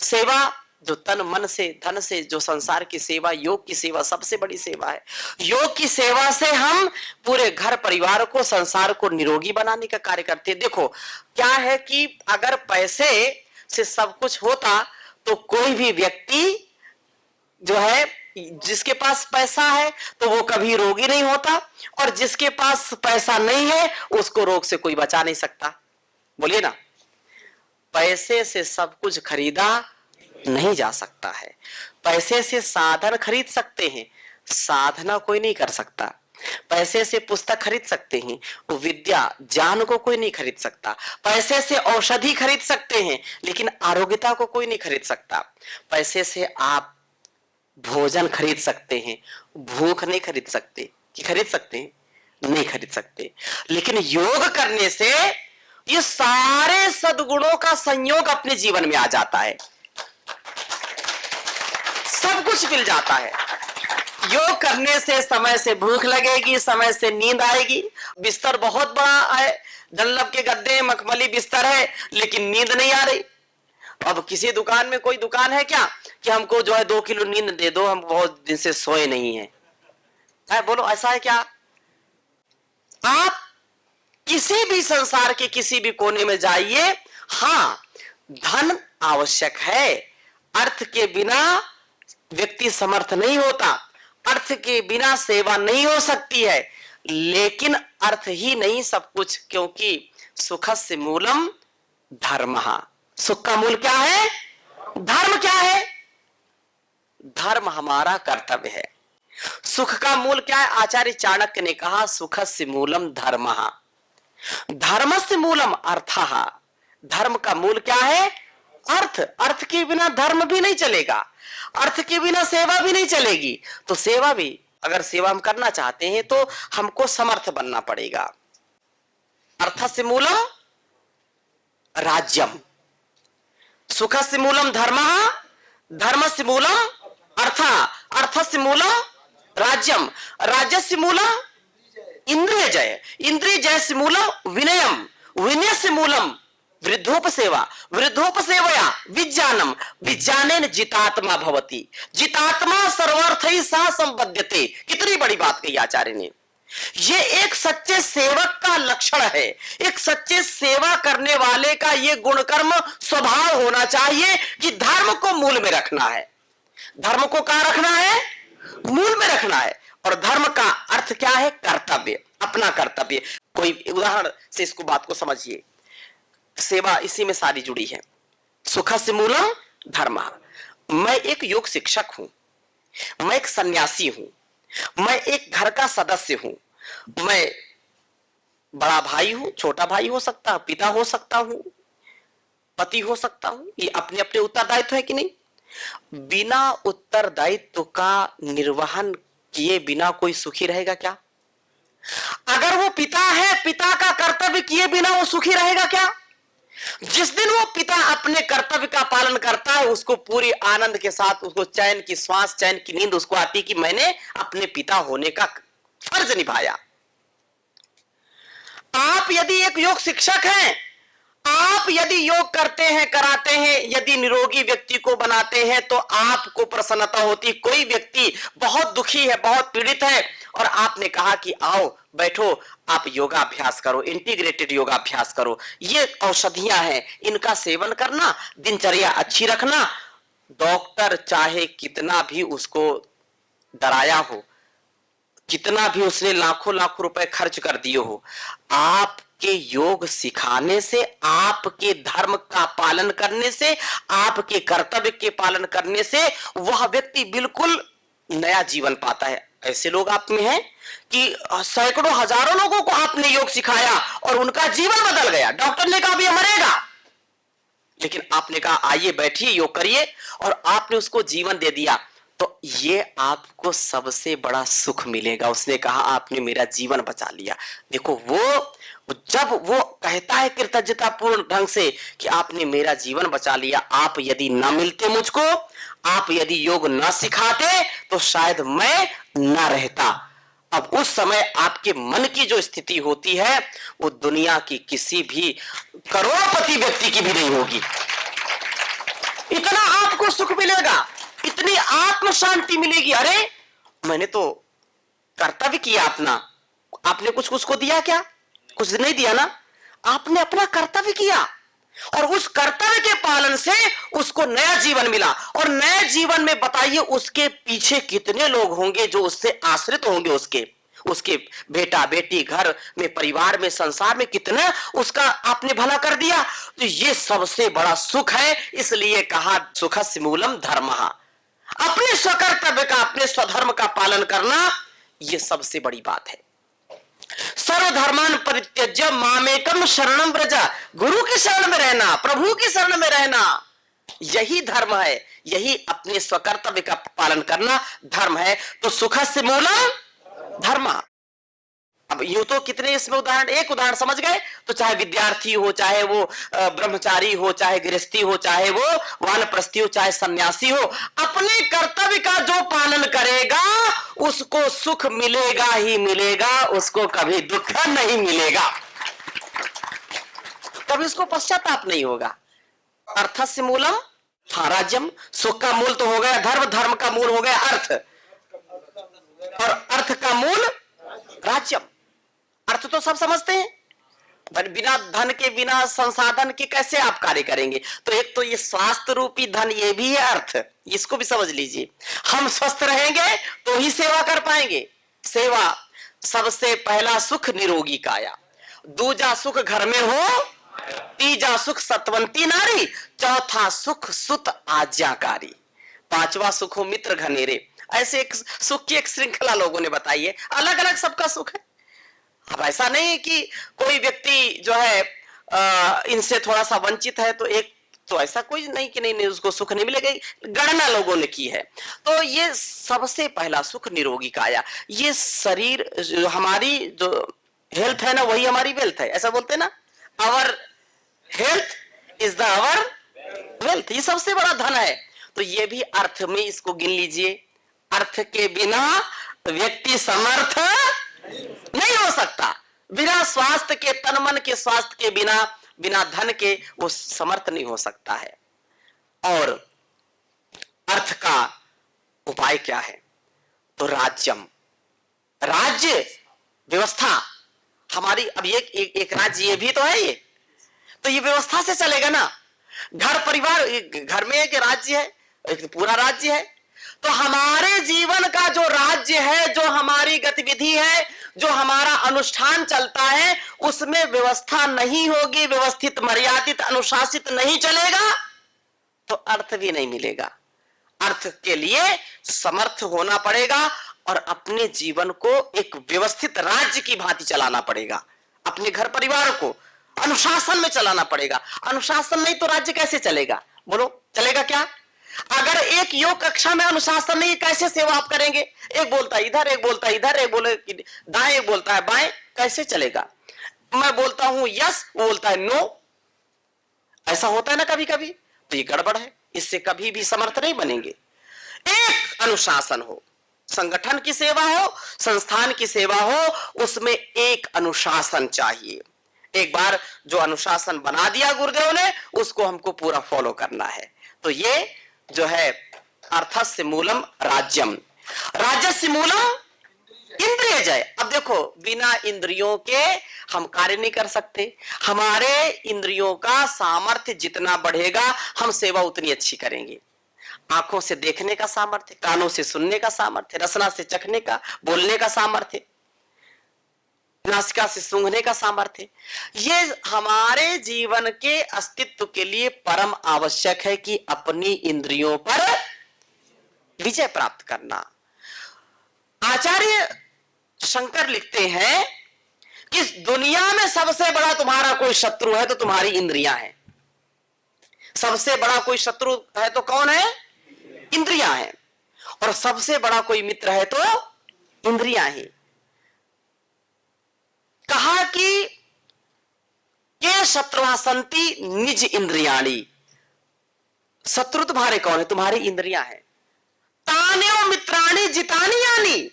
सेवा जो तन मन से धन से जो संसार की सेवा, योग की सेवा सबसे बड़ी सेवा है। योग की सेवा से हम पूरे घर परिवार को, संसार को निरोगी बनाने का कार्य करते हैं। देखो क्या है कि अगर पैसे से सब कुछ होता तो कोई भी व्यक्ति जो है, जिसके पास पैसा है तो वो कभी रोगी नहीं होता, और जिसके पास पैसा नहीं है उसको रोग से कोई बचा नहीं सकता। बोलिए ना, पैसे से सब कुछ खरीदा नहीं जा सकता है। पैसे से साधन खरीद सकते हैं, साधना कोई नहीं कर सकता। पैसे से पुस्तक खरीद सकते हैं, विद्या ज्ञान को कोई नहीं खरीद सकता। पैसे से औषधि खरीद सकते हैं, लेकिन आरोग्यता को कोई नहीं खरीद सकता। पैसे से आप भोजन खरीद सकते हैं, भूख नहीं खरीद सकते। कि खरीद सकते हैं? नहीं खरीद सकते। लेकिन योग करने से ये सारे सद्गुणों का संयोग अपने जीवन में आ जाता है, सब कुछ मिल जाता है। योग करने से समय से भूख लगेगी, समय से नींद आएगी। बिस्तर बहुत बड़ा है, डंलप के गद्दे, मखमली बिस्तर है, लेकिन नींद नहीं आ रही। अब किसी दुकान में, कोई दुकान है क्या कि हमको जो है 2 किलो नींद दे दो, हम बहुत दिन से सोए नहीं है? बोलो ऐसा है क्या? आप किसी भी संसार के किसी भी कोने में जाइए, हाँ धन आवश्यक है, अर्थ के बिना व्यक्ति समर्थ नहीं होता, अर्थ के बिना सेवा नहीं हो सकती है। लेकिन अर्थ ही नहीं सब कुछ, क्योंकि सुखस्य मूलम धर्मः। सुख का मूल क्या है? धर्म। क्या है? धर्म हमारा कर्तव्य है। सुख का मूल क्या है? आचार्य चाणक्य ने कहा सुखस्य मूलम धर्मः। धर्मस्य मूलम अर्थः। धर्म का मूल क्या है? अर्थ। अर्थ के बिना धर्म भी नहीं चलेगा, अर्थ के बिना सेवा भी नहीं चलेगी। तो सेवा भी, अगर सेवा हम करना चाहते हैं तो हमको समर्थ बनना पड़ेगा। अर्थस्य मूलम राज्यम, सुखस्य मूलम धर्मः, धर्मस्य मूलम अर्थः, अर्थस्य मूलम राज्यम, राज्यस्य मूलम इंद्रिय जय, इंद्रिय जय से मूलम विनयम, विनय से मूलम वृद्धोपसेवा, वृद्धोपसेवया विज्ञानम, विज्ञानेन जितात्मा भवति, जितात्मा सर्वार्थैः सह संपद्यते। कितनी बड़ी बात कही आचार्य ने। ये एक सच्चे सेवक का लक्षण है, एक सच्चे सेवा करने वाले का ये गुणकर्म स्वभाव होना चाहिए कि धर्म को मूल में रखना है। धर्म को कहां रखना है? मूल में रखना है। और धर्म का अर्थ क्या है? कर्तव्य, अपना कर्तव्य। कोई उदाहरण से इसको बात को समझिए। सेवा इसी में सारी जुड़ी है। सुखस्य मूलम धर्मः। मैं एक योग शिक्षक हूं, मैं एक सन्यासी हूं, मैं एक घर का सदस्य हूं, मैं बड़ा भाई हूं, छोटा भाई हो सकता हूं, पिता हो सकता हूं, पति हो सकता हूं। ये अपने अपने उत्तरदायित्व है कि नहीं? बिना उत्तरदायित्व का निर्वहन किए बिना कोई सुखी रहेगा क्या? अगर वो पिता है, पिता का कर्तव्य किए बिना वो सुखी रहेगा क्या? जिस दिन वो पिता अपने कर्तव्य का पालन करता है, उसको पूरी आनंद के साथ, उसको चैन की श्वास, चैन की नींद उसको आती कि मैंने अपने पिता होने का फर्ज निभाया। आप यदि एक योग शिक्षक हैं, आप यदि योग करते हैं, कराते हैं, यदि निरोगी व्यक्ति को बनाते हैं तो आपको प्रसन्नता होती। कोई व्यक्ति बहुत दुखी है, बहुत पीड़ित है, और आपने कहा कि आओ बैठो, आप योगाभ्यास करो, इंटीग्रेटेड योगाभ्यास करो, ये औषधियां हैं, इनका सेवन करना, दिनचर्या अच्छी रखना। डॉक्टर चाहे कितना भी उसको डराया हो, कितना भी उसने लाखों लाखों रुपए खर्च कर दिए हो, आपके योग सिखाने से, आपके धर्म का पालन करने से, आपके कर्तव्य के पालन करने से वह व्यक्ति बिल्कुल नया जीवन पाता है। ऐसे लोग आप में हैं कि सैकड़ों हजारों लोगों को आपने योग सिखाया और उनका जीवन बदल गया। डॉक्टर ने कहा भी मरेगा, लेकिन आपने कहा आइए बैठिए, योग करिए, और आपने उसको जीवन दे दिया। तो ये आपको सबसे बड़ा सुख मिलेगा। उसने कहा आपने मेरा जीवन बचा लिया। देखो वो जब वो कहता है कृतज्ञता पूर्ण ढंग से कि आपने मेरा जीवन बचा लिया, आप यदि ना मिलते मुझको, आप यदि योग ना सिखाते तो शायद मैं ना रहता। अब उस समय आपके मन की जो स्थिति होती है वो दुनिया की किसी भी करोड़पति व्यक्ति की भी नहीं होगी। इतना को सुख मिलेगा, इतनी आत्म शांति मिलेगी। अरे मैंने तो कर्तव्य किया अपना, आपने कुछ उसको दिया क्या? कुछ नहीं दिया ना, आपने अपना कर्तव्य किया और उस कर्तव्य के पालन से उसको नया जीवन मिला। और नए जीवन में बताइए उसके पीछे कितने लोग होंगे जो उससे आश्रित होंगे, उसके बेटा बेटी, घर में, परिवार में, संसार में कितना उसका आपने भला कर दिया। तो ये सबसे बड़ा सुख है। इसलिए कहा सुखस्य मूलम धर्मः, अपने स्वकर्तव्य का, अपने स्वधर्म का पालन करना, यह सबसे बड़ी बात है। सर्वधर्मान परित्यज्य मामेकम शरणम व्रज, गुरु की शरण में रहना, प्रभु की शरण में रहना, यही धर्म है। यही अपने स्वकर्तव्य का पालन करना धर्म है। तो सुखस्य मूलम धर्म। अब यूं तो कितने इसमें उदाहरण, एक उदाहरण समझ गए। तो चाहे विद्यार्थी हो, चाहे वो ब्रह्मचारी हो, चाहे गृहस्थी हो, चाहे वो वानप्रस्थी हो, चाहे सन्यासी हो, अपने कर्तव्य का जो पालन करेगा उसको सुख मिलेगा ही मिलेगा, उसको कभी दुख नहीं मिलेगा, कभी उसको पश्चाताप नहीं होगा। अर्थस्य मूलम राज्यम, सुख का मूल तो हो गया धर्म, धर्म का मूल हो गया अर्थ, और अर्थ का मूल राज्यम। अर्थ तो सब समझते हैं, पर बिना धन के, बिना संसाधन के कैसे आप कार्य करेंगे? तो एक तो ये स्वास्थ्य रूपी धन, ये भी है अर्थ, इसको भी समझ लीजिए। हम स्वस्थ रहेंगे तो ही सेवा कर पाएंगे। सेवा सबसे पहला सुख निरोगी काया, दूजा सुख घर में हो, तीजा सुख सतवंती नारी, चौथा सुख सुत आज्ञाकारी, पांचवा सुख हो मित्र घनेरे। ऐसे एक सुख की एक श्रृंखला लोगों ने बताई है, अलग अलग सबका सुख है। अब ऐसा नहीं कि कोई व्यक्ति जो है इनसे थोड़ा सा वंचित है तो एक, तो ऐसा कोई नहीं कि नहीं उसको सुख नहीं मिलेगा, गणना लोगों ने की है। तो ये सबसे पहला सुख निरोगी काया, ये शरीर हमारी जो हेल्थ है ना, वही हमारी वेल्थ है, ऐसा बोलते हैं ना, our health is the our wealth, ये सबसे बड़ा धन है। तो ये भी अर्थ में इसको गिन लीजिए। अर्थ के बिना व्यक्ति समर्थ नहीं हो सकता, बिना स्वास्थ्य के, तन मन के स्वास्थ्य के बिना, बिना धन के वो समर्थ नहीं हो सकता है। और अर्थ का उपाय क्या है? तो राज्यम, राज्य व्यवस्था हमारी। अब ये एक राज्य ये भी तो है, ये तो ये व्यवस्था से चलेगा ना। घर परिवार, घर में एक राज्य है, एक पूरा राज्य है। तो हमारे जीवन का जो राज्य है, जो हमारी गतिविधि है, जो हमारा अनुष्ठान चलता है, उसमें व्यवस्था नहीं होगी, व्यवस्थित, मर्यादित, अनुशासित नहीं चलेगा, तो अर्थ भी नहीं मिलेगा। अर्थ के लिए समर्थ होना पड़ेगा और अपने जीवन को एक व्यवस्थित राज्य की भांति चलाना पड़ेगा। अपने घर परिवार को अनुशासन में चलाना पड़ेगा। अनुशासन नहीं तो राज्य कैसे चलेगा? बोलो चलेगा क्या? अगर एक योग कक्षा में अनुशासन नहीं, कैसे सेवा आप करेंगे? एक बोलता है इधर, एक बोलता है इधर, एक बोले दाएं, एक बोलता है बाएं, कैसे चलेगा? मैं बोलता हूं यस, वो बोलता है नो, ऐसा होता है ना कभी कभी। तो ये गड़बड़ है, इससे कभी भी समर्थ नहीं बनेंगे। एक अनुशासन हो, संगठन की सेवा हो, संस्थान की सेवा हो, उसमें एक अनुशासन चाहिए। एक बार जो अनुशासन बना दिया गुरुदेव ने, उसको हमको पूरा फॉलो करना है। तो ये जो है अर्थस्य मूलम राज्यम, राजस्य मूलम इंद्रिय जय। अब देखो, बिना इंद्रियों के हम कार्य नहीं कर सकते। हमारे इंद्रियों का सामर्थ्य जितना बढ़ेगा, हम सेवा उतनी अच्छी करेंगे। आंखों से देखने का सामर्थ्य, कानों से सुनने का सामर्थ्य, रसना से चखने का, बोलने का सामर्थ्य, नासिका से सूंघने का सामर्थ्य, ये हमारे जीवन के अस्तित्व के लिए परम आवश्यक है कि अपनी इंद्रियों पर विजय प्राप्त करना। आचार्य शंकर लिखते हैं कि दुनिया में सबसे बड़ा तुम्हारा कोई शत्रु है तो तुम्हारी इंद्रियां हैं। सबसे बड़ा कोई शत्रु है तो कौन है? इंद्रियां हैं। और सबसे बड़ा कोई मित्र है तो इंद्रियां ही। कहा कि के शत्रुआ संति निज इंद्रियाणी, शत्रु तुम्हारे कौन है? तुम्हारी इंद्रियां हैं। तान्यो मित्राणी जितानी यानी,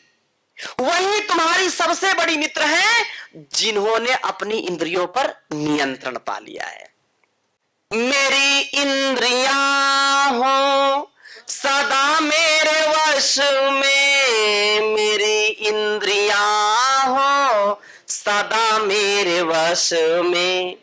वही तुम्हारी सबसे बड़ी मित्र हैं जिन्होंने अपनी इंद्रियों पर नियंत्रण पा लिया है। मेरी इंद्रियां हो सदा मेरे वश में मेरी इंद्रियां हो, सदा मेरे वश में,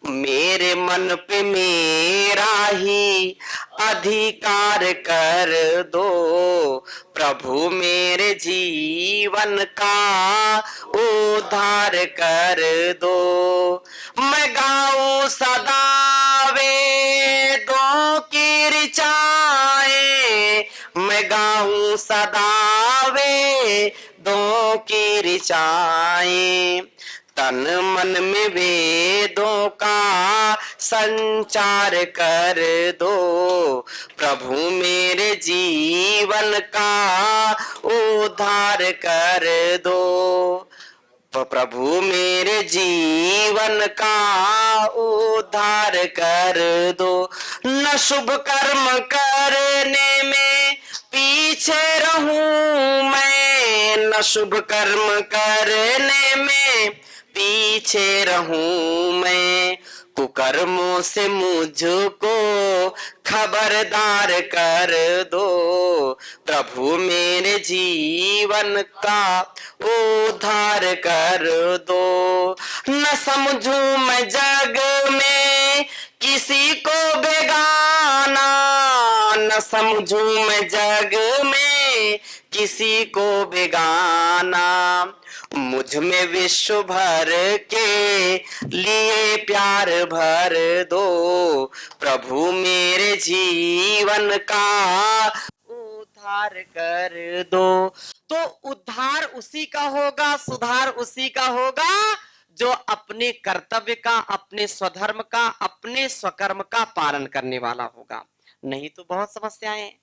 मेरे मन पे मेरा ही अधिकार कर दो, प्रभु मेरे जीवन का उद्धार कर दो। मैं गाऊं सदा वेदों की ऋचाएं, मैं गाऊं सदा वेदों की ऋचाएं, तन मन में वेदों का संचार कर दो, प्रभु मेरे जीवन का उद्धार कर दो, प्रभु मेरे जीवन का उद्धार कर दो। न शुभ कर्म करने में पीछे रहूं मैं, न शुभ कर्म करने में पीछे रहूं मैं, कुकर्मों से मुझको खबरदार कर दो, प्रभु मेरे जीवन का उद्धार कर दो। न समझूं मैं जग में किसी को बेगाना, न समझूं मैं जग में किसी को बेगाना, मुझ में विश्व भर के लिए प्यार भर दो, प्रभु मेरे जीवन का उद्धार कर दो। तो उद्धार उसी का होगा, सुधार उसी का होगा जो अपने कर्तव्य का, अपने स्वधर्म का, अपने स्वकर्म का पालन करने वाला होगा। नहीं तो बहुत समस्याएं हैं,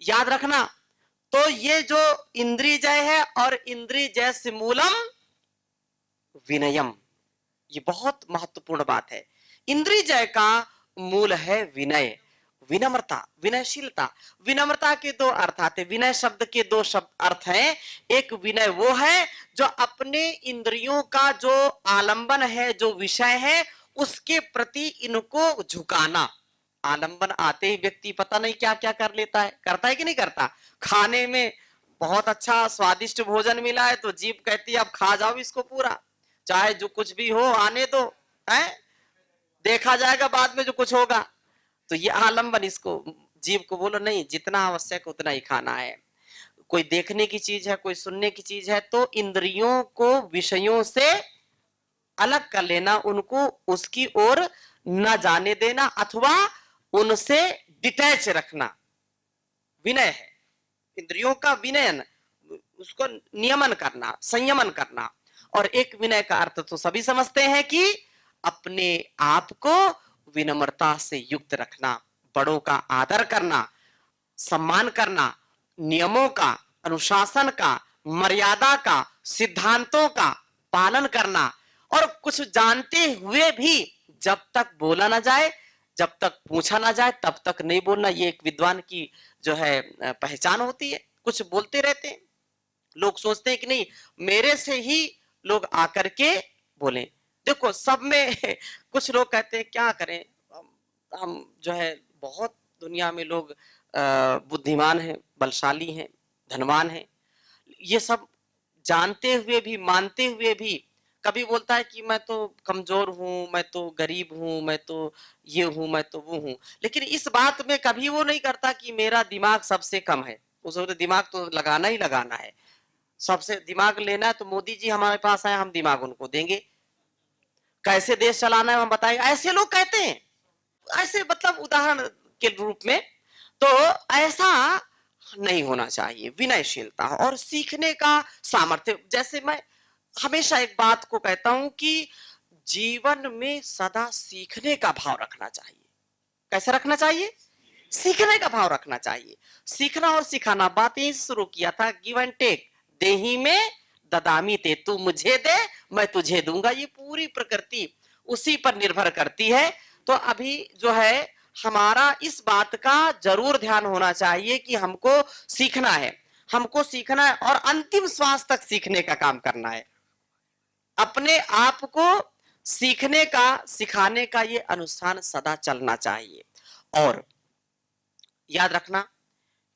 याद रखना। तो ये जो इंद्रिय जय है, और इंद्रिय जय से मूलम विनयम, ये बहुत महत्वपूर्ण बात है। इंद्रिय जय का मूल है विनय, विनम्रता, विनयशीलता। विनम्रता के दो अर्थ आते, विनय शब्द के दो शब्द अर्थ हैं। एक विनय वो है जो अपने इंद्रियों का जो आलंबन है, जो विषय है, उसके प्रति इनको झुकाना। आलंबन आते ही व्यक्ति पता नहीं क्या क्या कर लेता है, करता है कि नहीं करता। खाने में बहुत अच्छा स्वादिष्ट भोजन मिला है तो जीभ कहती है अब खा जाओ इसको पूरा, चाहे जो कुछ भी हो आने दो, है देखा जाएगा बाद में जो कुछ होगा। तो ये आलंबन, इसको जीभ को बोलो नहीं, जितना आवश्यक उतना ही खाना है। कोई देखने की चीज है, कोई सुनने की चीज है, तो इंद्रियों को विषयों से अलग कर लेना, उनको उसकी ओर न जाने देना, अथवा उनसे डिटैच रखना, विनय है। इंद्रियों का विनयन, उसको नियमन करना, संयमन करना। और एक विनय का अर्थ तो सभी समझते हैं कि अपने आप को विनम्रता से युक्त रखना, बड़ों का आदर करना, सम्मान करना, नियमों का, अनुशासन का, मर्यादा का, सिद्धांतों का पालन करना। और कुछ जानते हुए भी जब तक बोला ना जाए, जब तक पूछा ना जाए, तब तक नहीं बोलना। ये एक विद्वान की जो है पहचान होती है। कुछ बोलते रहते हैं, लोग सोचते हैं कि नहीं मेरे से ही लोग आकर के बोले। देखो सब में कुछ लोग कहते हैं क्या करें, हम जो है बहुत दुनिया में लोग बुद्धिमान हैं, बलशाली हैं, धनवान हैं, ये सब जानते हुए भी, मानते हुए भी कभी बोलता है कि मैं तो कमजोर हूं, मैं तो गरीब हूं, मैं तो ये हूं, मैं तो वो हूं। लेकिन इस बात में कभी वो नहीं करता कि मेरा दिमाग सबसे कम है। उसको तो दिमाग तो लगाना ही लगाना है, सबसे दिमाग लेना है तो मोदी जी हमारे पास आए, हम दिमाग उनको देंगे, कैसे देश चलाना है हम बताएंगे, ऐसे लोग कहते हैं। ऐसे मतलब उदाहरण के रूप में। तो ऐसा नहीं होना चाहिए। विनयशीलता और सीखने का सामर्थ्य। जैसे मैं हमेशा एक बात को कहता हूं कि जीवन में सदा सीखने का भाव रखना चाहिए। कैसे रखना चाहिए? सीखने का भाव रखना चाहिए। सीखना और सिखाना, बात यही शुरू किया था, गिव एंड टेक। देही में ददामी ते, तू मुझे दे मैं तुझे दूंगा। ये पूरी प्रकृति उसी पर निर्भर करती है। तो अभी जो है हमारा इस बात का जरूर ध्यान होना चाहिए कि हमको सीखना है, हमको सीखना है और अंतिम श्वास तक सीखने का काम करना है। अपने आप को सीखने का, सिखाने का ये अनुष्ठान सदा चलना चाहिए। और याद रखना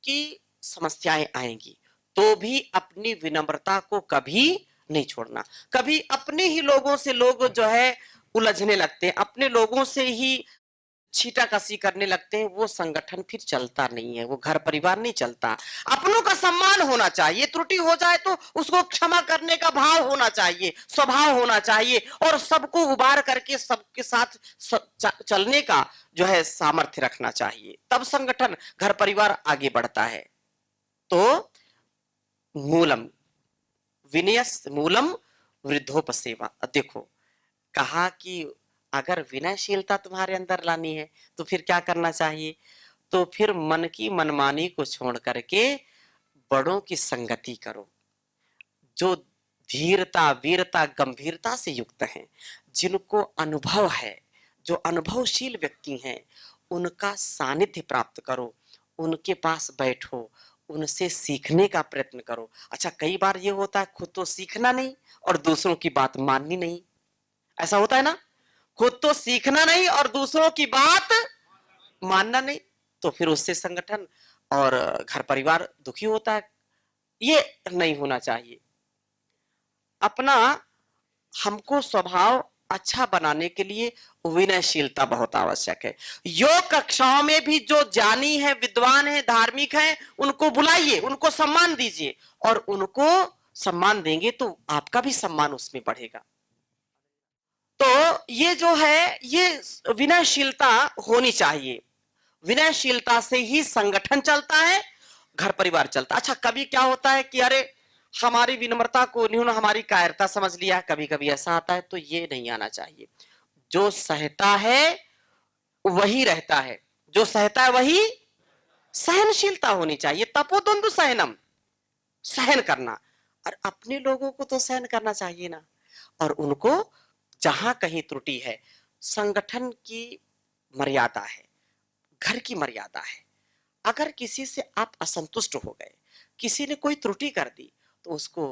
की समस्याएं आएंगी, तो भी अपनी विनम्रता को कभी नहीं छोड़ना। कभी अपने ही लोगों से लोग जो है उलझने लगते हैं, अपने लोगों से ही छीटाकशी करने लगते हैं, वो संगठन फिर चलता नहीं है, वो घर परिवार नहीं चलता। अपनों का सम्मान होना चाहिए, त्रुटि हो जाए तो उसको क्षमा करने का भाव होना चाहिए, स्वभाव होना चाहिए, और सबको उबार करके सबके साथ चलने का जो है सामर्थ्य रखना चाहिए, तब संगठन घर परिवार आगे बढ़ता है। तो मूलम विनयस मूलम वृद्धोपसेवा। देखो, कहा कि अगर विनयशीलता तुम्हारे अंदर लानी है तो फिर क्या करना चाहिए? तो फिर मन की मनमानी को छोड़ करके बड़ों की संगति करो, जो धीरता, वीरता, गंभीरता से युक्त हैं, जिनको अनुभव है, जो अनुभवशील व्यक्ति हैं, उनका सानिध्य प्राप्त करो, उनके पास बैठो, उनसे सीखने का प्रयत्न करो। अच्छा, कई बार ये होता है खुद तो सीखना नहीं और दूसरों की बात माननी नहीं, ऐसा होता है ना? खुद तो सीखना नहीं और दूसरों की बात मानना नहीं, तो फिर उससे संगठन और घर परिवार दुखी होता है। ये नहीं होना चाहिए। अपना हमको स्वभाव अच्छा बनाने के लिए विनयशीलता बहुत आवश्यक है। योग कक्षाओं में भी जो ज्ञानी है, विद्वान है, धार्मिक है, उनको बुलाइए, उनको सम्मान दीजिए, और उनको सम्मान देंगे तो आपका भी सम्मान उसमें बढ़ेगा। तो ये जो है, ये विनयशीलता होनी चाहिए। विनयशीलता से ही संगठन चलता है, घर परिवार चलता है। अच्छा, कभी क्या होता है कि अरे हमारी विनम्रता को इन्होंने हमारी कायरता समझ लिया, कभी कभी ऐसा आता है, तो ये नहीं आना चाहिए। जो सहता है वही रहता है, जो सहता है वही, सहनशीलता होनी चाहिए। तपोद्वंद्व सहनम, सहन करना, और अपने लोगों को तो सहन करना चाहिए ना। और उनको जहां कहीं त्रुटि है, संगठन की मर्यादा है, घर की मर्यादा है, अगर किसी से आप असंतुष्ट हो गए, किसी ने कोई त्रुटि कर दी, तो उसको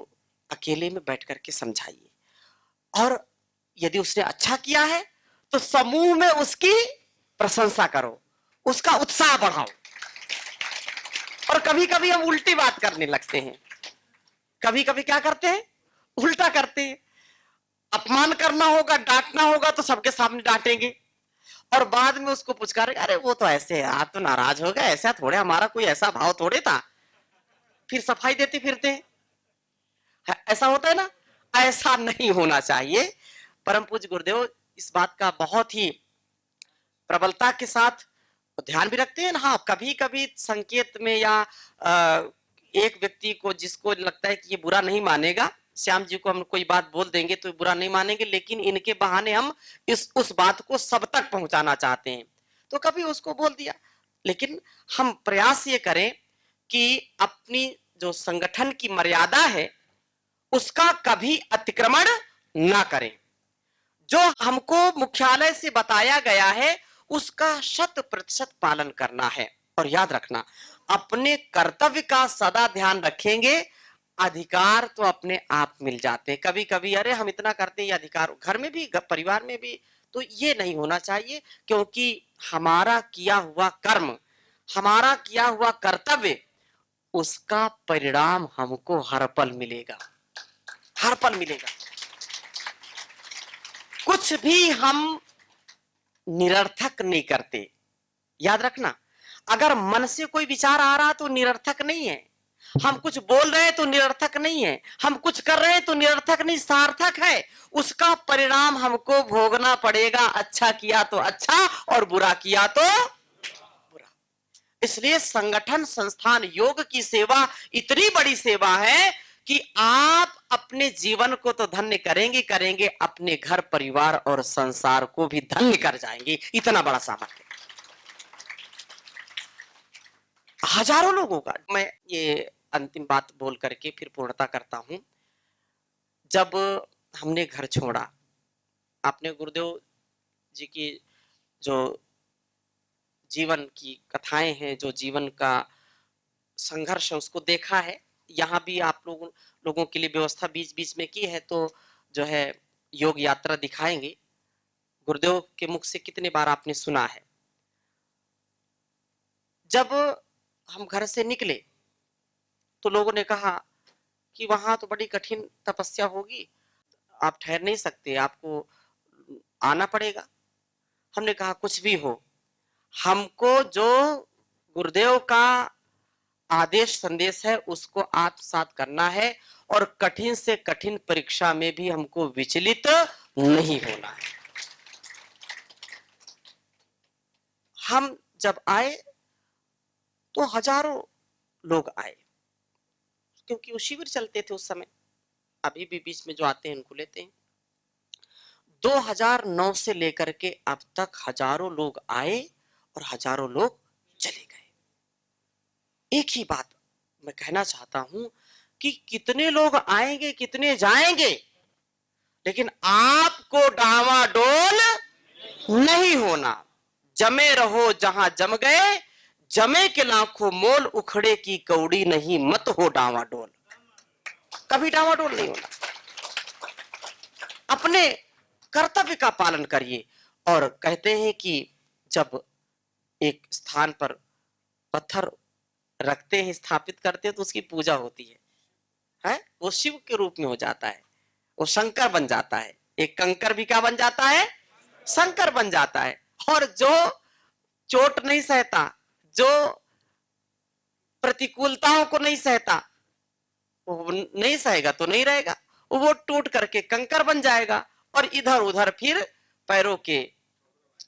अकेले में बैठ करके समझाइए, और यदि उसने अच्छा किया है तो समूह में उसकी प्रशंसा करो, उसका उत्साह बढ़ाओ। और कभी कभी हम उल्टी बात करने लगते हैं, कभी कभी क्या करते हैं, उल्टा करते हैं। अपमान करना होगा, डांटना होगा तो सबके सामने डांटेंगे, और बाद में उसको पुचकारे, अरे वो तो ऐसे है, आप तो नाराज हो गए, ऐसा थोड़े, हमारा कोई ऐसा भाव थोड़े था, फिर सफाई देते फिरते हैं। ऐसा होता है ना, ऐसा नहीं होना चाहिए। परम पूज्य गुरुदेव इस बात का बहुत ही प्रबलता के साथ ध्यान भी रखते हैं। हाँ, कभी कभी संकेत में या एक व्यक्ति को जिसको लगता है कि ये बुरा नहीं मानेगा, श्याम जी को हम कोई बात बोल देंगे तो बुरा नहीं मानेंगे, लेकिन इनके बहाने हम उस बात को सब तक पहुंचाना चाहते हैं, तो कभी उसको बोल दिया। लेकिन हम प्रयास ये करें कि अपनी जो संगठन की मर्यादा है उसका कभी अतिक्रमण ना करें। जो हमको मुख्यालय से बताया गया है उसका 100% पालन करना है। और याद रखना, अपने कर्तव्य का सदा ध्यान रखेंगे, अधिकार तो अपने आप मिल जाते हैं। कभी कभी अरे हम इतना करते हैं, ये अधिकार घर में भी, परिवार में भी, तो ये नहीं होना चाहिए, क्योंकि हमारा किया हुआ कर्म, हमारा किया हुआ कर्तव्य, उसका परिणाम हमको हर पल मिलेगा, हर पल मिलेगा। कुछ भी हम निरर्थक नहीं करते, याद रखना। अगर मन से कोई विचार आ रहा तो निरर्थक नहीं है, हम कुछ बोल रहे हैं तो निरर्थक नहीं है, हम कुछ कर रहे हैं तो निरर्थक नहीं, सार्थक है। उसका परिणाम हमको भोगना पड़ेगा, अच्छा किया तो अच्छा और बुरा किया तो बुरा। इसलिए संगठन, संस्थान, योग की सेवा इतनी बड़ी सेवा है कि आप अपने जीवन को तो धन्य करेंगे करेंगे, अपने घर परिवार और संसार को भी धन्य कर जाएंगे। इतना बड़ा सामर्थ्य हजारों लोगों का। मैं ये अंतिम बात बोल करके फिर पूर्णता करता हूं। जब हमने घर छोड़ा, आपने गुरुदेव जी की जो जीवन की कथाएं हैं, जो जीवन का संघर्ष है, उसको देखा है। यहाँ भी आप लोगों के लिए व्यवस्था बीच बीच में की है, तो जो है योग यात्रा दिखाएंगे। गुरुदेव के मुख से कितने बार आपने सुना है, जब हम घर से निकले तो लोगों ने कहा कि वहां तो बड़ी कठिन तपस्या होगी, आप ठहर नहीं सकते, आपको आना पड़ेगा। हमने कहा कुछ भी हो, हमको जो गुरुदेव का आदेश संदेश है उसको आत्मसात करना है और कठिन से कठिन परीक्षा में भी हमको विचलित नहीं होना है। हम जब आए तो हजारों लोग आए, क्योंकि वो शिविर चलते थे उस समय, अभी भी बीच में जो आते हैं उनको लेते हैं। 2009 से लेकर के अब तक हजारों लोग आए और हजारों लोग चले गए। एक ही बात मैं कहना चाहता हूं कि कितने लोग आएंगे कितने जाएंगे, लेकिन आपको डावाडोल नहीं होना। जमे रहो जहां जम गए, जमे के लाखों मोल, उखड़े की कौड़ी नहीं, मत हो डावाडोल। कभी डावाडोल नहीं होना, अपने कर्तव्य का पालन करिए। और कहते हैं कि जब एक स्थान पर पत्थर रखते हैं, स्थापित करते हैं, तो उसकी पूजा होती है? वो शिव के रूप में हो जाता है, वो शंकर बन जाता है। एक कंकर भी क्या बन जाता है? शंकर बन जाता है। और जो चोट नहीं सहता, जो प्रतिकूलताओं को नहीं सहता, वो नहीं सहेगा तो नहीं रहेगा, वो टूट करके कंकर बन जाएगा और इधर उधर फिर पैरों के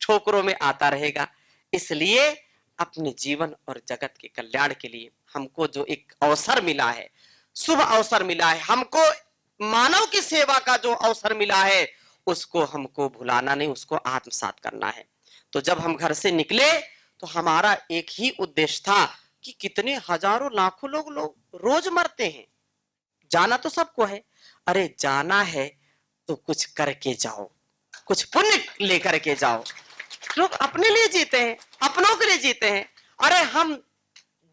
ठोकरों में आता रहेगा। इसलिए अपने जीवन और जगत के कल्याण के लिए हमको जो एक अवसर मिला है, शुभ अवसर मिला है, हमको मानव की सेवा का जो अवसर मिला है, उसको हमको भुलाना नहीं, उसको आत्मसात करना है। तो जब हम घर से निकले तो हमारा एक ही उद्देश्य था कि कितने हजारों लाखों लोग रोज मरते हैं, जाना तो सबको है, अरे जाना है तो कुछ करके जाओ, कुछ पुण्य लेकर के जाओ। लोग अपने लिए जीते हैं, अपनों के लिए जीते हैं। अरे हम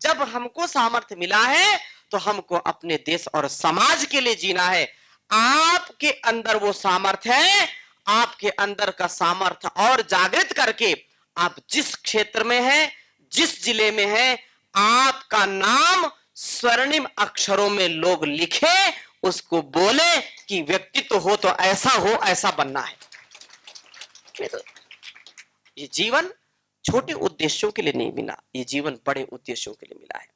जब हमको सामर्थ्य मिला है तो हमको अपने देश और समाज के लिए जीना है। आपके अंदर वो सामर्थ्य है, आपके अंदर का सामर्थ्य और जागृत करके आप जिस क्षेत्र में हैं, जिस जिले में हैं, आपका नाम स्वर्णिम अक्षरों में लोग लिखे, उसको बोले कि व्यक्तित्व हो तो ऐसा बनना है। ये जीवन छोटे उद्देश्यों के लिए नहीं मिला, ये जीवन बड़े उद्देश्यों के लिए मिला है।